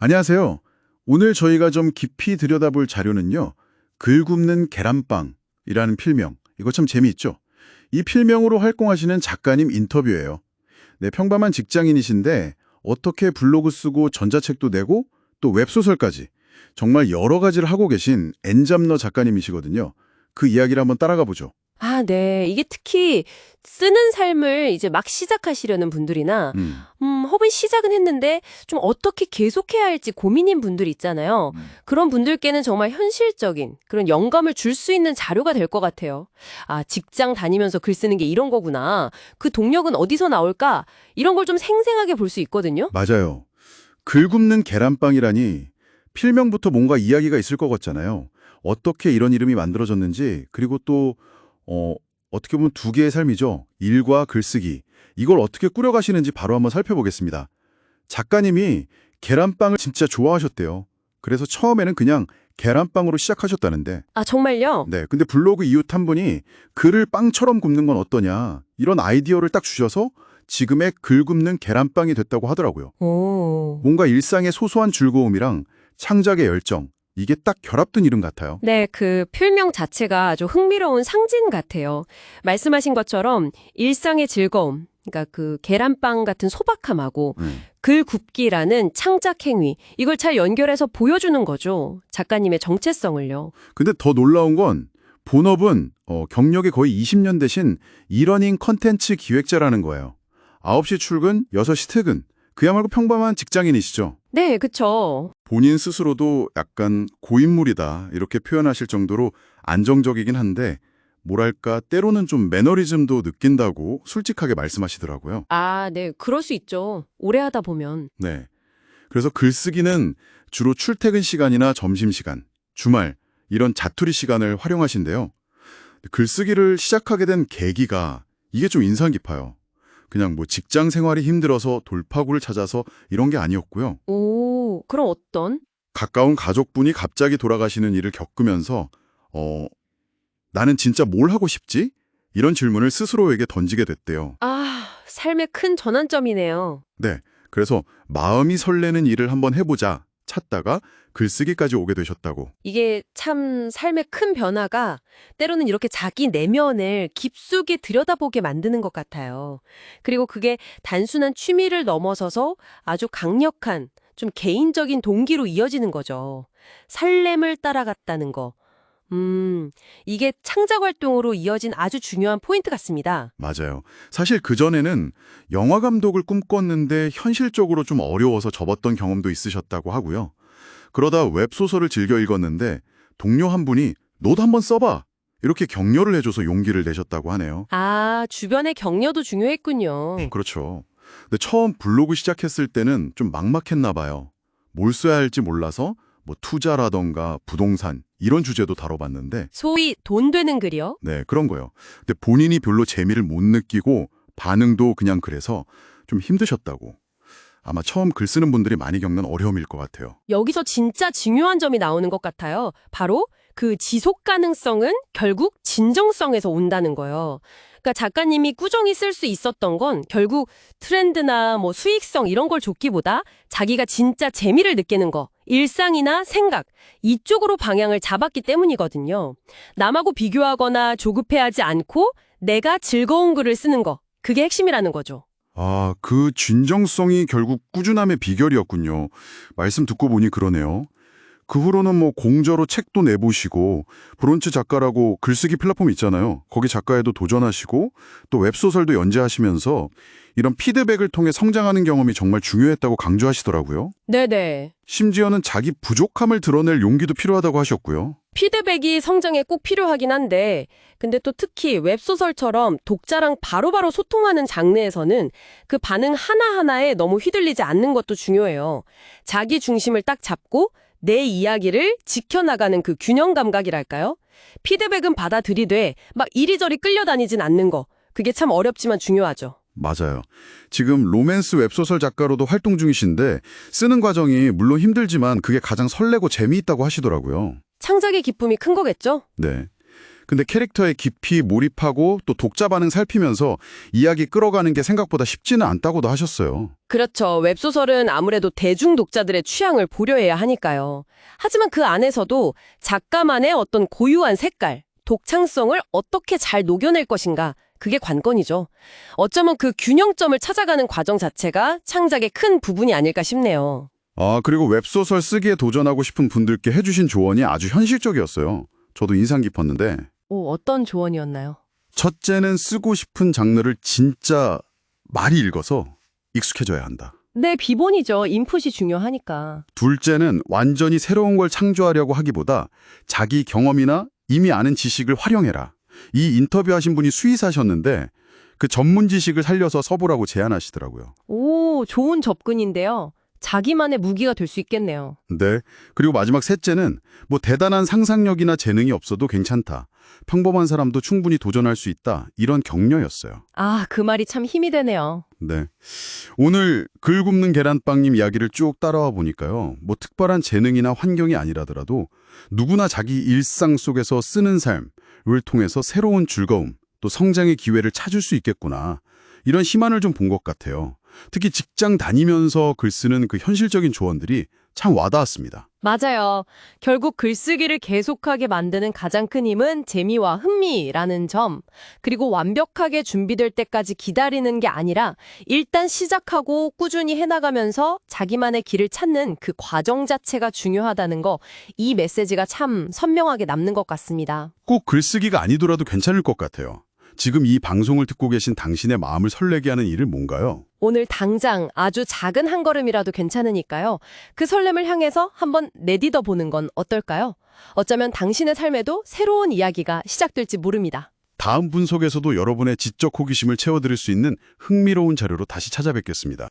안녕하세요. 오늘 저희가 좀 깊이 들여다볼 자료는요. 글 굽는 계란빵이라는 필명. 이거 참 재미있죠? 이 필명으로 활동하시는 작가님 인터뷰예요. 네, 평범한 직장인이신데 어떻게 블로그 쓰고 전자책도 내고 또 웹소설까지 정말 여러 가지를 하고 계신 엔잡러 작가님이시거든요. 그 이야기를 한번 따라가 보죠. 아, 네. 이게 특히 쓰는 삶을 이제 막 시작하시려는 분들이나, 음, 혹은 시작은 했는데 좀 어떻게 계속해야 할지 고민인 분들 있잖아요. 그런 분들께는 정말 현실적인 그런 영감을 줄 수 있는 자료가 될 것 같아요. 아, 직장 다니면서 글 쓰는 게 이런 거구나. 그 동력은 어디서 나올까? 이런 걸 좀 생생하게 볼 수 있거든요. 맞아요. 글 굽는 계란빵이라니 필명부터 뭔가 이야기가 있을 것 같잖아요. 어떻게 이런 이름이 만들어졌는지, 그리고 또 어떻게 보면 두 개의 삶이죠. 일과 글쓰기. 이걸 어떻게 꾸려가시는지 바로 한번 살펴보겠습니다. 작가님이 계란빵을 진짜 좋아하셨대요. 그래서 처음에는 그냥 계란빵으로 시작하셨다는데. 아, 정말요? 네, 근데 블로그 이웃 한 분이 글을 빵처럼 굽는 건 어떠냐, 이런 아이디어를 딱 주셔서 지금의 글 굽는 계란빵이 됐다고 하더라고요. 오. 뭔가 일상의 소소한 즐거움이랑 창작의 열정, 이게 딱 결합된 이름 같아요. 네, 그 필명 자체가 아주 흥미로운 상징 같아요. 말씀하신 것처럼 일상의 즐거움, 그러니까 그 계란빵 같은 소박함하고 글 굽기라는 창작 행위, 이걸 잘 연결해서 보여주는 거죠. 작가님의 정체성을요. 근데 더 놀라운 건 본업은 경력이 거의 20년 되신 이러닝 컨텐츠 기획자라는 거예요. 9시 출근, 6시 퇴근. 그야말로 평범한 직장인이시죠. 네, 그쵸. 본인 스스로도 약간 고인물이다 이렇게 표현하실 정도로 안정적이긴 한데 뭐랄까 때로는 좀 매너리즘도 느낀다고 솔직하게 말씀하시더라고요. 아, 네, 그럴 수 있죠. 오래 하다 보면. 네. 그래서 글쓰기는 주로 출퇴근 시간이나 점심시간, 주말 이런 자투리 시간을 활용하신대요. 글쓰기를 시작하게 된 계기가 이게 좀 인상 깊어요. 그냥 뭐 직장 생활이 힘들어서 돌파구를 찾아서 이런 게 아니었고요. 오, 그럼 어떤? 가까운 가족분이 갑자기 돌아가시는 일을 겪으면서 나는 진짜 뭘 하고 싶지? 이런 질문을 스스로에게 던지게 됐대요. 아, 삶의 큰 전환점이네요. 네, 그래서 마음이 설레는 일을 한번 해보자 찾다가 글쓰기까지 오게 되셨다고. 이게 참 삶의 큰 변화가 때로는 이렇게 자기 내면을 깊숙이 들여다보게 만드는 것 같아요. 그리고 그게 단순한 취미를 넘어서서 아주 강력한 좀 개인적인 동기로 이어지는 거죠. 살렘을 따라갔다는 거. 이게 창작 활동으로 이어진 아주 중요한 포인트 같습니다. 맞아요. 사실 그전에는 영화 감독을 꿈꿨는데 현실적으로 좀 어려워서 접었던 경험도 있으셨다고 하고요. 그러다 웹소설을 즐겨 읽었는데 동료 한 분이 너도 한번 써봐, 이렇게 격려를 해줘서 용기를 내셨다고 하네요. 아, 주변의 격려도 중요했군요. 그렇죠. 근데 처음 블로그 시작했을 때는 좀 막막했나 봐요. 뭘 써야 할지 몰라서 뭐 투자라던가 부동산 이런 주제도 다뤄봤는데 소위 돈 되는 글이요? 네, 그런 거요. 근데 본인이 별로 재미를 못 느끼고 반응도 그냥 그래서 좀 힘드셨다고. 아마 처음 글 쓰는 분들이 많이 겪는 어려움일 것 같아요. 여기서 진짜 중요한 점이 나오는 것 같아요. 바로 그 지속 가능성은 결국 진정성에서 온다는 거예요. 그러니까 작가님이 꾸준히 쓸 수 있었던 건 결국 트렌드나 뭐 수익성 이런 걸 줬기보다 자기가 진짜 재미를 느끼는 거, 일상이나 생각, 이쪽으로 방향을 잡았기 때문이거든요. 남하고 비교하거나 조급해하지 않고 내가 즐거운 글을 쓰는 거, 그게 핵심이라는 거죠. 아, 그 진정성이 결국 꾸준함의 비결이었군요. 말씀 듣고 보니 그러네요. 그 후로는 뭐 공저로 책도 내보시고 브론치 작가라고 글쓰기 플랫폼 있잖아요. 거기 작가에도 도전하시고 또 웹소설도 연재하시면서 이런 피드백을 통해 성장하는 경험이 정말 중요했다고 강조하시더라고요. 네네. 심지어는 자기 부족함을 드러낼 용기도 필요하다고 하셨고요. 피드백이 성장에 꼭 필요하긴 한데, 근데 또 특히 웹소설처럼 독자랑 바로바로 소통하는 장르에서는 그 반응 하나하나에 너무 휘둘리지 않는 것도 중요해요. 자기 중심을 딱 잡고 내 이야기를 지켜나가는 그 균형 감각이랄까요? 피드백은 받아들이되 막 이리저리 끌려다니진 않는 거. 그게 참 어렵지만 중요하죠. 맞아요. 지금 로맨스 웹소설 작가로도 활동 중이신데 쓰는 과정이 물론 힘들지만 그게 가장 설레고 재미있다고 하시더라고요. 창작의 기쁨이 큰 거겠죠? 네. 근데 캐릭터에 깊이 몰입하고 또 독자 반응 살피면서 이야기 끌어가는 게 생각보다 쉽지는 않다고도 하셨어요. 그렇죠. 웹소설은 아무래도 대중 독자들의 취향을 고려해야 하니까요. 하지만 그 안에서도 작가만의 어떤 고유한 색깔, 독창성을 어떻게 잘 녹여낼 것인가, 그게 관건이죠. 어쩌면 그 균형점을 찾아가는 과정 자체가 창작의 큰 부분이 아닐까 싶네요. 그리고 웹소설 쓰기에 도전하고 싶은 분들께 해주신 조언이 아주 현실적이었어요. 저도 인상 깊었는데 어떤 조언이었나요? 첫째는 쓰고 싶은 장르를 진짜 많이 읽어서 익숙해져야 한다. 네, 비본이죠. 인풋이 중요하니까. 둘째는 완전히 새로운 걸 창조하려고 하기보다 자기 경험이나 이미 아는 지식을 활용해라. 이 인터뷰하신 분이 수의사셨는데 그 전문 지식을 살려서 써보라고 제안하시더라고요. 오, 좋은 접근인데요. 자기만의 무기가 될 수 있겠네요. 네. 그리고 마지막 셋째는 뭐 대단한 상상력이나 재능이 없어도 괜찮다. 평범한 사람도 충분히 도전할 수 있다. 이런 격려였어요. 아, 그 말이 참 힘이 되네요. 네. 오늘 글 굽는 계란빵님 이야기를 쭉 따라와 보니까요. 뭐 특별한 재능이나 환경이 아니라더라도 누구나 자기 일상 속에서 쓰는 삶을 통해서 새로운 즐거움, 또 성장의 기회를 찾을 수 있겠구나. 이런 희망을 좀 본 것 같아요. 특히 직장 다니면서 글 쓰는 그 현실적인 조언들이 참 와닿았습니다. 맞아요. 결국 글쓰기를 계속하게 만드는 가장 큰 힘은 재미와 흥미라는 점, 그리고 완벽하게 준비될 때까지 기다리는 게 아니라 일단 시작하고 꾸준히 해나가면서 자기만의 길을 찾는 그 과정 자체가 중요하다는 거, 이 메시지가 참 선명하게 남는 것 같습니다. 꼭 글쓰기가 아니더라도 괜찮을 것 같아요. 지금 이 방송을 듣고 계신 당신의 마음을 설레게 하는 일은 뭔가요? 오늘 당장 아주 작은 한 걸음이라도 괜찮으니까요. 그 설렘을 향해서 한번 내딛어 보는 건 어떨까요? 어쩌면 당신의 삶에도 새로운 이야기가 시작될지 모릅니다. 다음 분석에서도 여러분의 지적 호기심을 채워드릴 수 있는 흥미로운 자료로 다시 찾아뵙겠습니다.